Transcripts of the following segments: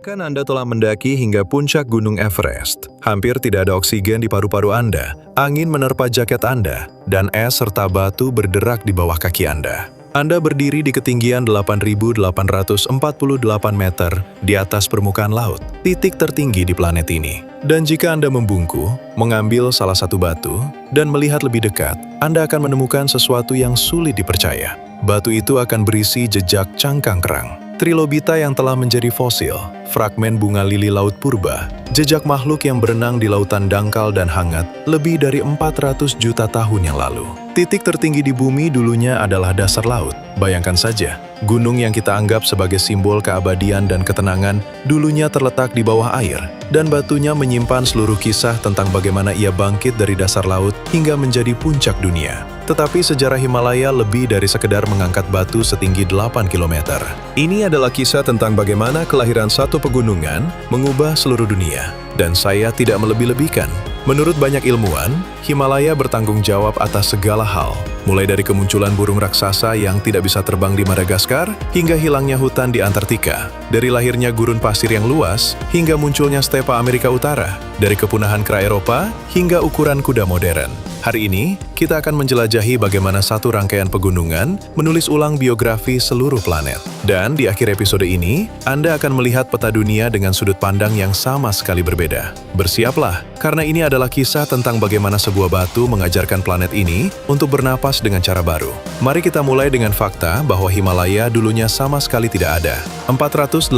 Kan Anda telah mendaki hingga puncak Gunung Everest. Hampir tidak ada oksigen di paru-paru Anda, angin menerpa jaket Anda, dan es serta batu berderak di bawah kaki Anda. Anda berdiri di ketinggian 8.848 meter di atas permukaan laut, titik tertinggi di planet ini. Dan jika Anda membungkuk, mengambil salah satu batu, dan melihat lebih dekat, Anda akan menemukan sesuatu yang sulit dipercaya. Batu itu akan berisi jejak cangkang kerang, trilobita yang telah menjadi fosil, fragmen bunga lili laut purba, jejak makhluk yang berenang di lautan dangkal dan hangat lebih dari 400 juta tahun yang lalu. Titik tertinggi di bumi dulunya adalah dasar laut. Bayangkan saja, gunung yang kita anggap sebagai simbol keabadian dan ketenangan dulunya terletak di bawah air, dan batunya menyimpan seluruh kisah tentang bagaimana ia bangkit dari dasar laut hingga menjadi puncak dunia. Tetapi sejarah Himalaya lebih dari sekedar mengangkat batu setinggi 8 km. Ini adalah kisah tentang bagaimana kelahiran satu pegunungan mengubah seluruh dunia. Dan saya tidak melebih-lebihkan. Menurut banyak ilmuwan, Himalaya bertanggung jawab atas segala hal, mulai dari kemunculan burung raksasa yang tidak bisa terbang di Madagaskar, hingga hilangnya hutan di Antartika, dari lahirnya gurun pasir yang luas, hingga munculnya stepa Amerika Utara, dari kepunahan kera Eropa, hingga ukuran kuda modern. Hari ini, kita akan menjelajahi bagaimana satu rangkaian pegunungan menulis ulang biografi seluruh planet. Dan di akhir episode ini, Anda akan melihat peta dunia dengan sudut pandang yang sama sekali berbeda. Bersiaplah, karena ini adalah kisah tentang bagaimana sebuah batu mengajarkan planet ini untuk bernapas dengan cara baru. Mari kita mulai dengan fakta bahwa Himalaya dulunya sama sekali tidak ada. 485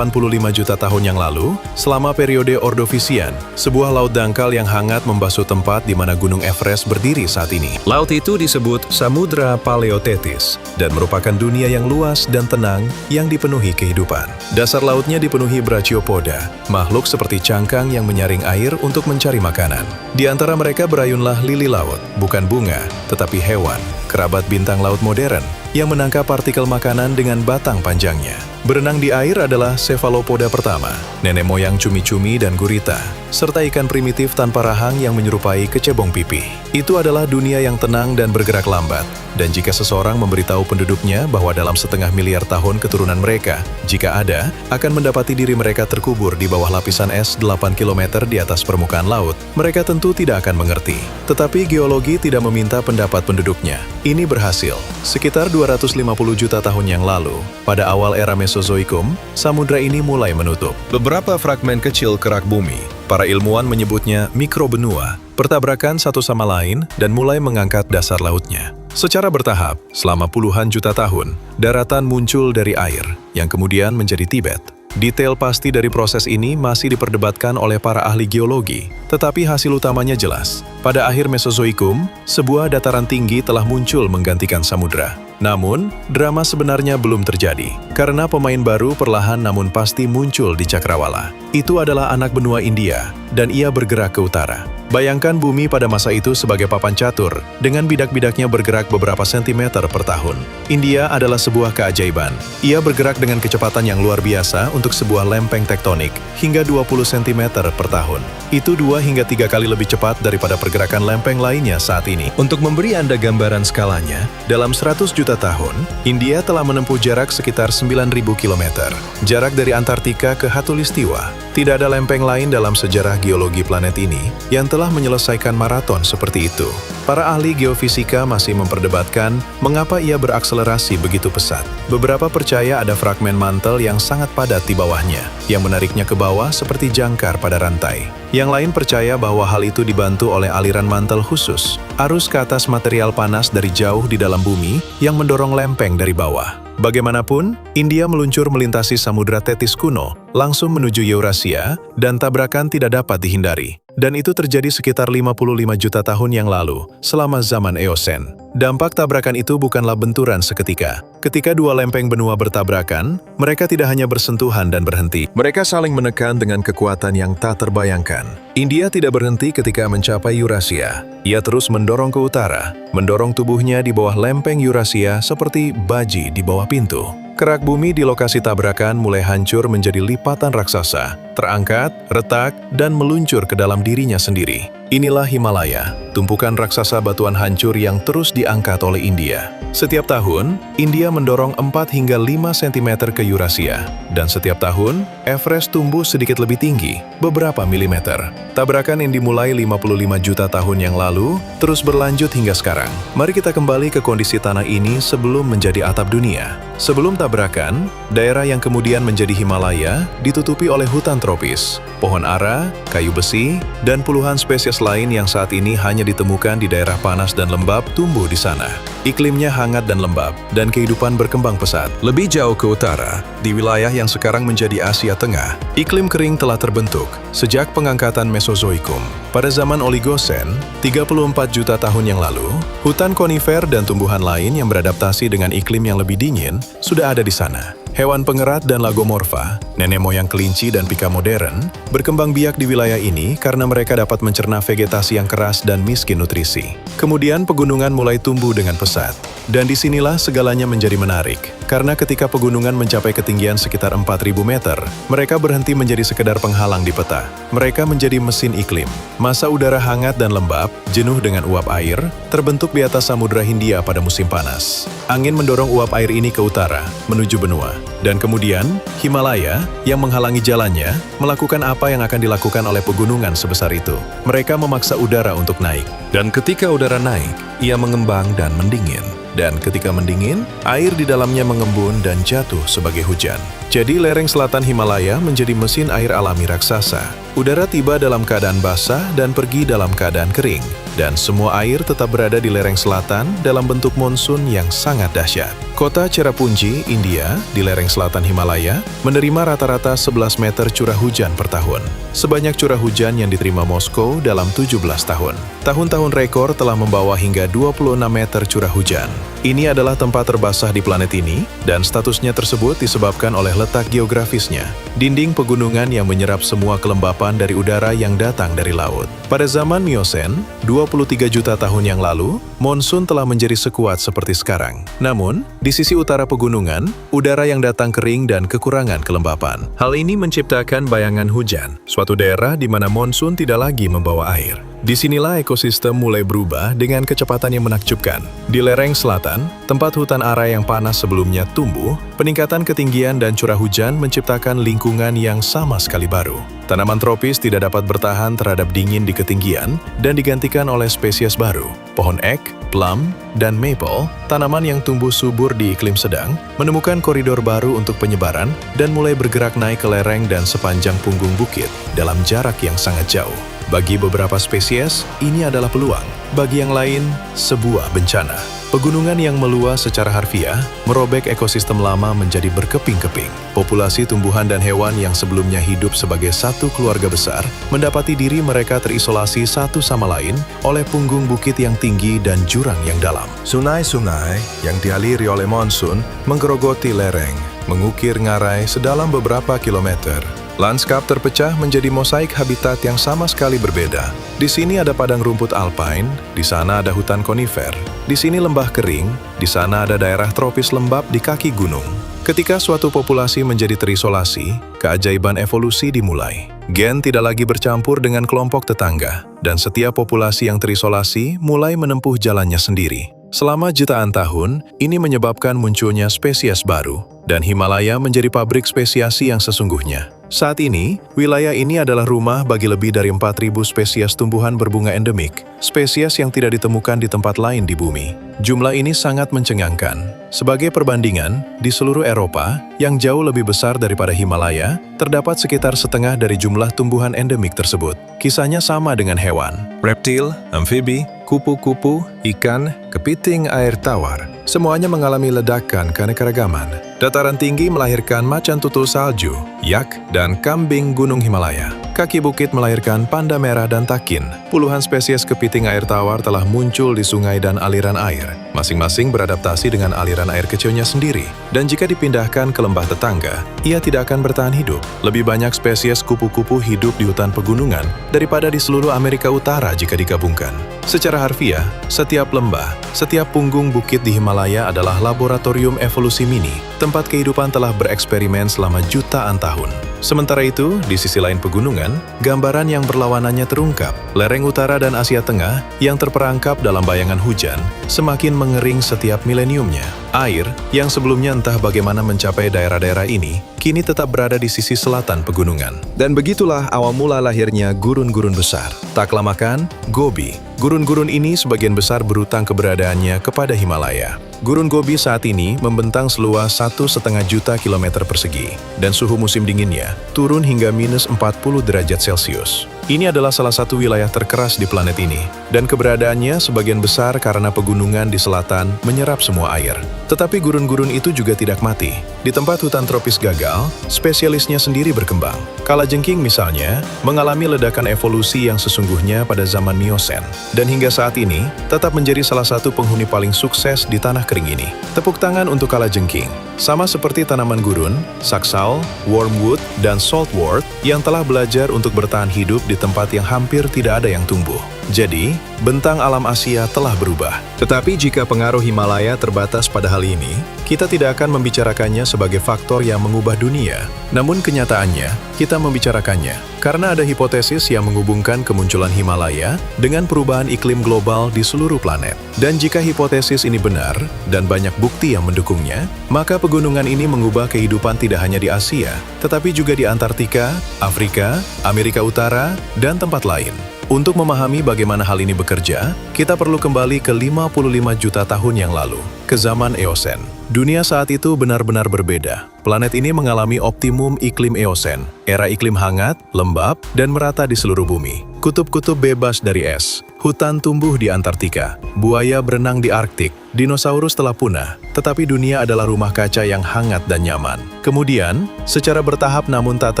juta tahun yang lalu, selama periode Ordovisian, sebuah laut dangkal yang hangat membasuh tempat di mana Gunung Everest berdiri saat ini. Laut itu disebut Samudra Paleothetis dan merupakan dunia yang luas dan tenang yang dipenuhi kehidupan. Dasar lautnya dipenuhi Brachiopoda, makhluk seperti cangkang yang menyaring air untuk mencari makanan. Di antara mereka berayunlah lili laut, bukan bunga, tetapi hewan, kerabat bintang laut modern, yang menangkap partikel makanan dengan batang panjangnya. Berenang di air adalah Cephalopoda pertama, nenek moyang cumi-cumi dan gurita, serta ikan primitif tanpa rahang yang menyerupai kecebong pipih. Itu adalah dunia yang tenang dan bergerak lambat. Dan jika seseorang memberitahu penduduknya bahwa dalam 1,5 miliar tahun keturunan mereka, jika ada, akan mendapati diri mereka terkubur di bawah lapisan es 8 km di atas permukaan laut, mereka tentu tidak akan mengerti. Tetapi geologi tidak meminta pendapat penduduknya. Ini berhasil. Sekitar 250 juta tahun yang lalu, pada awal era Mesozoikum, samudra ini mulai menutup. Beberapa fragmen kecil kerak bumi, para ilmuwan menyebutnya mikrobenua, bertabrakan satu sama lain dan mulai mengangkat dasar lautnya. Secara bertahap, selama puluhan juta tahun, daratan muncul dari air, yang kemudian menjadi Tibet. Detail pasti dari proses ini masih diperdebatkan oleh para ahli geologi, tetapi hasil utamanya jelas. Pada akhir Mesozoikum, sebuah dataran tinggi telah muncul menggantikan samudra. Namun, drama sebenarnya belum terjadi, karena pemain baru perlahan namun pasti muncul di Cakrawala. Itu adalah anak benua India, dan ia bergerak ke utara. Bayangkan bumi pada masa itu sebagai papan catur, dengan bidak-bidaknya bergerak beberapa sentimeter per tahun. India adalah sebuah keajaiban. Ia bergerak dengan kecepatan yang luar biasa untuk sebuah lempeng tektonik, hingga 20 cm per tahun. Itu 2 hingga 3 kali lebih cepat daripada pergerakan lempeng lainnya saat ini. Untuk memberi Anda gambaran skalanya, dalam 100 juta tahun, India telah menempuh jarak sekitar 9.000 km. Jarak dari Antartika ke Khatulistiwa. Tidak ada lempeng lain dalam sejarah geologi planet ini yang telah menyelesaikan maraton seperti itu. Para ahli geofisika masih memperdebatkan mengapa ia berakselerasi begitu pesat. Beberapa percaya ada fragmen mantel yang sangat padat di bawahnya, yang menariknya ke bawah seperti jangkar pada rantai. Yang lain percaya bahwa hal itu dibantu oleh aliran mantel khusus, arus ke atas material panas dari jauh di dalam bumi yang mendorong lempeng dari bawah. Bagaimanapun, India meluncur melintasi Samudra Tethys kuno, langsung menuju Eurasia, dan tabrakan tidak dapat dihindari. Dan itu terjadi sekitar 55 juta tahun yang lalu, selama zaman Eosen. Dampak tabrakan itu bukanlah benturan seketika. Ketika dua lempeng benua bertabrakan, mereka tidak hanya bersentuhan dan berhenti. Mereka saling menekan dengan kekuatan yang tak terbayangkan. India tidak berhenti ketika mencapai Eurasia. Ia terus mendorong ke utara, mendorong tubuhnya di bawah lempeng Eurasia seperti baji di bawah pintu. Kerak bumi di lokasi tabrakan mulai hancur menjadi lipatan raksasa, terangkat, retak, dan meluncur ke dalam dirinya sendiri. Inilah Himalaya, tumpukan raksasa batuan hancur yang terus diangkat oleh India. Setiap tahun, India mendorong 4 hingga 5 cm ke Eurasia. Dan setiap tahun, Everest tumbuh sedikit lebih tinggi, beberapa milimeter. Tabrakan yang dimulai 55 juta tahun yang lalu, terus berlanjut hingga sekarang. Mari kita kembali ke kondisi tanah ini sebelum menjadi atap dunia. Sebelum tabrakan, daerah yang kemudian menjadi Himalaya ditutupi oleh hutan tropis, pohon ara, kayu besi, dan puluhan spesies lain yang saat ini hanya ditemukan di daerah panas dan lembab tumbuh di sana. Iklimnya hangat dan lembab, dan kehidupan berkembang pesat. Lebih jauh ke utara, di wilayah yang sekarang menjadi Asia Tengah, iklim kering telah terbentuk sejak pengangkatan Mesozoikum. Pada zaman Oligosen, 34 juta tahun yang lalu, hutan konifer dan tumbuhan lain yang beradaptasi dengan iklim yang lebih dingin sudah ada di sana. Hewan pengerat dan lagomorfa, nenek moyang kelinci dan pika modern, berkembang biak di wilayah ini karena mereka dapat mencerna vegetasi yang keras dan miskin nutrisi. Kemudian pegunungan mulai tumbuh dengan pesat. Dan disinilah segalanya menjadi menarik, karena ketika pegunungan mencapai ketinggian sekitar 4.000 meter, mereka berhenti menjadi sekedar penghalang di peta. Mereka menjadi mesin iklim. Masa udara hangat dan lembab, jenuh dengan uap air, terbentuk di atas Samudra Hindia pada musim panas. Angin mendorong uap air ini ke utara, menuju benua. Dan kemudian, Himalaya, yang menghalangi jalannya, melakukan apa yang akan dilakukan oleh pegunungan sebesar itu. Mereka memaksa udara untuk naik. Dan ketika udara naik, ia mengembang dan mendingin. Dan ketika mendingin, air di dalamnya mengembun dan jatuh sebagai hujan. Jadi lereng selatan Himalaya menjadi mesin air alami raksasa. Udara tiba dalam keadaan basah dan pergi dalam keadaan kering. Dan semua air tetap berada di lereng selatan dalam bentuk monsun yang sangat dahsyat. Kota Cherrapunji, India, di lereng selatan Himalaya, menerima rata-rata 11 meter curah hujan per tahun. Sebanyak curah hujan yang diterima Moskow dalam 17 tahun. Tahun-tahun rekor telah membawa hingga 26 meter curah hujan. Ini adalah tempat terbasah di planet ini, dan statusnya tersebut disebabkan oleh letak geografisnya. Dinding pegunungan yang menyerap semua kelembapan dari udara yang datang dari laut. Pada zaman Miosen, 23 juta tahun yang lalu, monsun telah menjadi sekuat seperti sekarang. Namun, di sisi utara pegunungan, udara yang datang kering dan kekurangan kelembapan. Hal ini menciptakan bayangan hujan, suatu daerah di mana monsun tidak lagi membawa air. Disinilah ekosistem mulai berubah dengan kecepatan yang menakjubkan. Di lereng selatan, tempat hutan ara yang panas sebelumnya tumbuh, peningkatan ketinggian dan curah hujan menciptakan lingkungan yang sama sekali baru. Tanaman tropis tidak dapat bertahan terhadap dingin di ketinggian dan digantikan oleh spesies baru. Pohon ek, plum, dan maple, tanaman yang tumbuh subur di iklim sedang, menemukan koridor baru untuk penyebaran dan mulai bergerak naik ke lereng dan sepanjang punggung bukit dalam jarak yang sangat jauh. Bagi beberapa spesies, ini adalah peluang. Bagi yang lain, sebuah bencana. Pegunungan yang meluas secara harfiah merobek ekosistem lama menjadi berkeping-keping. Populasi tumbuhan dan hewan yang sebelumnya hidup sebagai satu keluarga besar mendapati diri mereka terisolasi satu sama lain oleh punggung bukit yang tinggi dan jurang yang dalam. Sungai-sungai yang dialiri oleh monsun menggerogoti lereng, mengukir ngarai sedalam beberapa kilometer. Lanskap terpecah menjadi mosaik habitat yang sama sekali berbeda. Di sini ada padang rumput alpine, di sana ada hutan konifer, di sini lembah kering, di sana ada daerah tropis lembab di kaki gunung. Ketika suatu populasi menjadi terisolasi, keajaiban evolusi dimulai. Gen tidak lagi bercampur dengan kelompok tetangga, dan setiap populasi yang terisolasi mulai menempuh jalannya sendiri. Selama jutaan tahun, ini menyebabkan munculnya spesies baru, dan Himalaya menjadi pabrik spesiasi yang sesungguhnya. Saat ini, wilayah ini adalah rumah bagi lebih dari 4.000 spesies tumbuhan berbunga endemik, spesies yang tidak ditemukan di tempat lain di bumi. Jumlah ini sangat mencengangkan. Sebagai perbandingan, di seluruh Eropa, yang jauh lebih besar daripada Himalaya, terdapat sekitar setengah dari jumlah tumbuhan endemik tersebut. Kisahnya sama dengan hewan, reptil, amfibi, kupu-kupu, ikan, kepiting air tawar. Semuanya mengalami ledakan keanekaragaman. Dataran tinggi melahirkan macan tutul salju, yak, dan kambing gunung Himalaya. Kaki bukit melahirkan panda merah dan takin. Puluhan spesies kepiting air tawar telah muncul di sungai dan aliran air. Masing-masing beradaptasi dengan aliran air kecilnya sendiri, dan jika dipindahkan ke lembah tetangga, ia tidak akan bertahan hidup. Lebih banyak spesies kupu-kupu hidup di hutan pegunungan daripada di seluruh Amerika Utara jika digabungkan. Secara harfiah, setiap lembah, setiap punggung bukit di Himalaya adalah laboratorium evolusi mini, tempat kehidupan telah bereksperimen selama jutaan tahun. Sementara itu, di sisi lain pegunungan, gambaran yang berlawanannya terungkap. Lereng utara dan Asia Tengah yang terperangkap dalam bayangan hujan semakin mengering setiap mileniumnya. Air, yang sebelumnya entah bagaimana mencapai daerah-daerah ini, kini tetap berada di sisi selatan pegunungan. Dan begitulah awal mula lahirnya gurun-gurun besar. Tak lamakan, Gobi. Gurun-gurun ini sebagian besar berutang keberadaannya kepada Himalaya. Gurun Gobi saat ini membentang seluas 1,5 juta kilometer persegi, dan suhu musim dinginnya turun hingga minus 40 derajat Celcius. Ini adalah salah satu wilayah terkeras di planet ini, dan keberadaannya sebagian besar karena pegunungan di selatan menyerap semua air. Tetapi gurun-gurun itu juga tidak mati. Di tempat hutan tropis gagal, spesialisnya sendiri berkembang. Kalajengking misalnya, mengalami ledakan evolusi yang sesungguhnya pada zaman Miosen, dan hingga saat ini tetap menjadi salah satu penghuni paling sukses di tanah kering ini. Tepuk tangan untuk kalajengking. Sama seperti tanaman gurun, saksal, wormwood, dan saltwort yang telah belajar untuk bertahan hidup di tempat yang hampir tidak ada yang tumbuh. Jadi, bentang alam Asia telah berubah. Tetapi jika pengaruh Himalaya terbatas pada hal ini, kita tidak akan membicarakannya sebagai faktor yang mengubah dunia. Namun kenyataannya, kita membicarakannya karena ada hipotesis yang menghubungkan kemunculan Himalaya dengan perubahan iklim global di seluruh planet. Dan jika hipotesis ini benar, dan banyak bukti yang mendukungnya, maka pegunungan ini mengubah kehidupan tidak hanya di Asia, tetapi juga di Antartika, Afrika, Amerika Utara, dan tempat lain. Untuk memahami bagaimana hal ini bekerja, kita perlu kembali ke 55 juta tahun yang lalu, ke zaman Eosen. Dunia saat itu benar-benar berbeda. Planet ini mengalami optimum iklim Eosen, era iklim hangat, lembab, dan merata di seluruh bumi. Kutub-kutub bebas dari es, hutan tumbuh di Antartika, buaya berenang di Arktik, dinosaurus telah punah, tetapi dunia adalah rumah kaca yang hangat dan nyaman. Kemudian, secara bertahap namun tak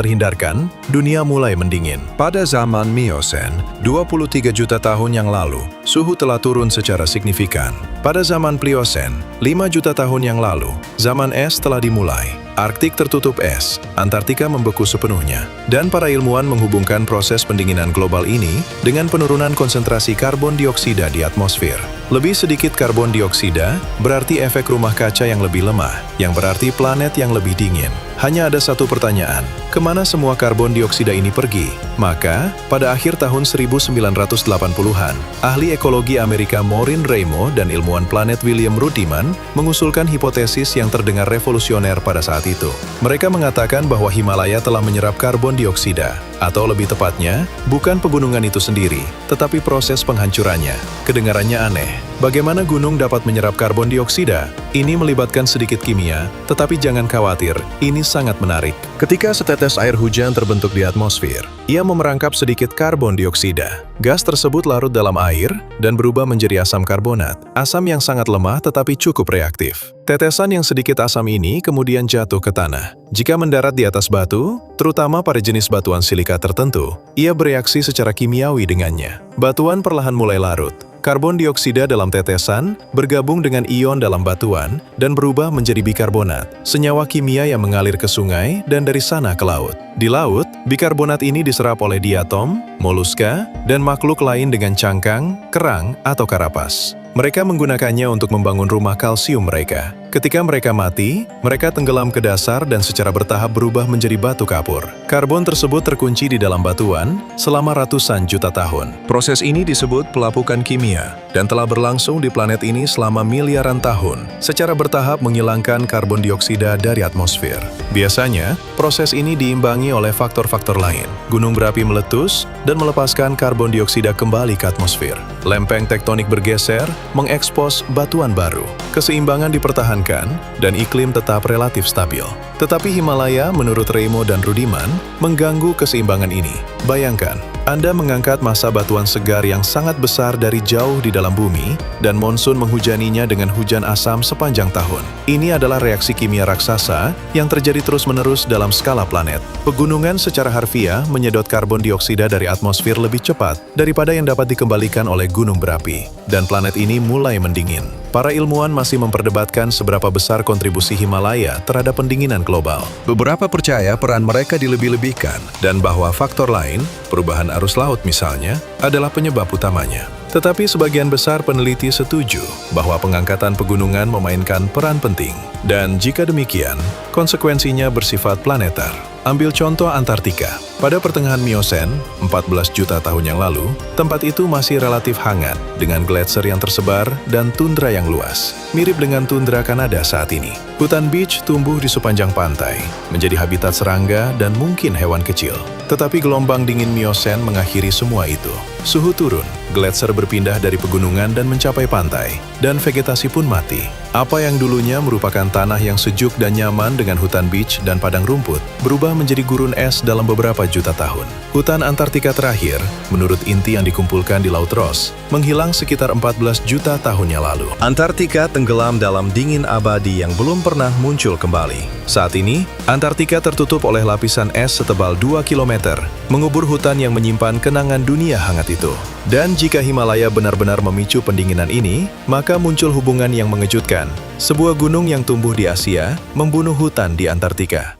terhindarkan, dunia mulai mendingin. Pada zaman Miosen, 23 juta tahun yang lalu, suhu telah turun secara signifikan. Pada zaman Pliosen, 5 juta tahun yang lalu, zaman es telah dimulai. Arktik tertutup es, Antartika membeku sepenuhnya, dan para ilmuwan menghubungkan proses pendinginan global ini dengan penurunan konsentrasi karbon dioksida di atmosfer. Lebih sedikit karbon dioksida berarti efek rumah kaca yang lebih lemah, yang berarti planet yang lebih dingin. Hanya ada satu pertanyaan, kemana semua karbon dioksida ini pergi? Maka, pada akhir tahun 1980-an, ahli ekologi Amerika Maureen Raymo dan ilmuwan planet William Rudiman mengusulkan hipotesis yang terdengar revolusioner pada saat itu. Mereka mengatakan bahwa Himalaya telah menyerap karbon dioksida, atau lebih tepatnya, bukan pegunungan itu sendiri, tetapi proses penghancurannya. Kedengarannya aneh. Bagaimana gunung dapat menyerap karbon dioksida? Ini melibatkan sedikit kimia, tetapi jangan khawatir, ini sangat menarik. Ketika setetes air hujan terbentuk di atmosfer, ia memerangkap sedikit karbon dioksida. Gas tersebut larut dalam air dan berubah menjadi asam karbonat, asam yang sangat lemah tetapi cukup reaktif. Tetesan yang sedikit asam ini kemudian jatuh ke tanah. Jika mendarat di atas batu, terutama pada jenis batuan silika tertentu, ia bereaksi secara kimiawi dengannya. Batuan perlahan mulai larut. Karbon dioksida dalam tetesan bergabung dengan ion dalam batuan dan berubah menjadi bikarbonat, senyawa kimia yang mengalir ke sungai dan dari sana ke laut. Di laut, bikarbonat ini diserap oleh diatom, moluska, dan makhluk lain dengan cangkang, kerang, atau karapas. Mereka menggunakannya untuk membangun rumah kalsium mereka. Ketika mereka mati, mereka tenggelam ke dasar dan secara bertahap berubah menjadi batu kapur. Karbon tersebut terkunci di dalam batuan selama ratusan juta tahun. Proses ini disebut pelapukan kimia dan telah berlangsung di planet ini selama miliaran tahun, secara bertahap menghilangkan karbon dioksida dari atmosfer. Biasanya, proses ini diimbangi oleh faktor-faktor lain. Gunung berapi meletus dan melepaskan karbon dioksida kembali ke atmosfer. Lempeng tektonik bergeser, mengekspos batuan baru. Keseimbangan dipertahankan dan iklim tetap relatif stabil. Tetapi Himalaya, menurut Raymo dan Rudiman, mengganggu keseimbangan ini. Bayangkan, Anda mengangkat massa batuan segar yang sangat besar dari jauh di dalam bumi dan monsun menghujaninya dengan hujan asam sepanjang tahun. Ini adalah reaksi kimia raksasa yang terjadi terus-menerus dalam skala planet. Pegunungan secara harfiah menyedot karbon dioksida dari atmosfer lebih cepat daripada yang dapat dikembalikan oleh gunung berapi, dan planet ini mulai mendingin. Para ilmuwan masih memperdebatkan seberapa besar kontribusi Himalaya terhadap pendinginan global. Beberapa percaya peran mereka dilebih-lebihkan, dan bahwa faktor lain, perubahan arus laut misalnya, adalah penyebab utamanya. Tetapi sebagian besar peneliti setuju bahwa pengangkatan pegunungan memainkan peran penting. Dan jika demikian, konsekuensinya bersifat planetar. Ambil contoh Antartika. Pada pertengahan Miosen, 14 juta tahun yang lalu, tempat itu masih relatif hangat dengan gletser yang tersebar dan tundra yang luas, mirip dengan tundra Kanada saat ini. Hutan beach tumbuh di sepanjang pantai, menjadi habitat serangga dan mungkin hewan kecil. Tetapi gelombang dingin Miosen mengakhiri semua itu. Suhu turun, gletser berpindah dari pegunungan dan mencapai pantai, dan vegetasi pun mati. Apa yang dulunya merupakan tanah yang sejuk dan nyaman dengan hutan beach dan padang rumput, berubah menjadi gurun es dalam beberapa juta tahun. Hutan Antartika terakhir, menurut inti yang dikumpulkan di Laut Ross, menghilang sekitar 14 juta tahunnya lalu. Antartika tenggelam dalam dingin abadi yang belum pernah muncul kembali. Saat ini, Antartika tertutup oleh lapisan es setebal 2 km, mengubur hutan yang menyimpan kenangan dunia hangat itu. Dan jika Himalaya benar-benar memicu pendinginan ini, maka muncul hubungan yang mengejutkan. Sebuah gunung yang tumbuh di Asia membunuh hutan di Antartika.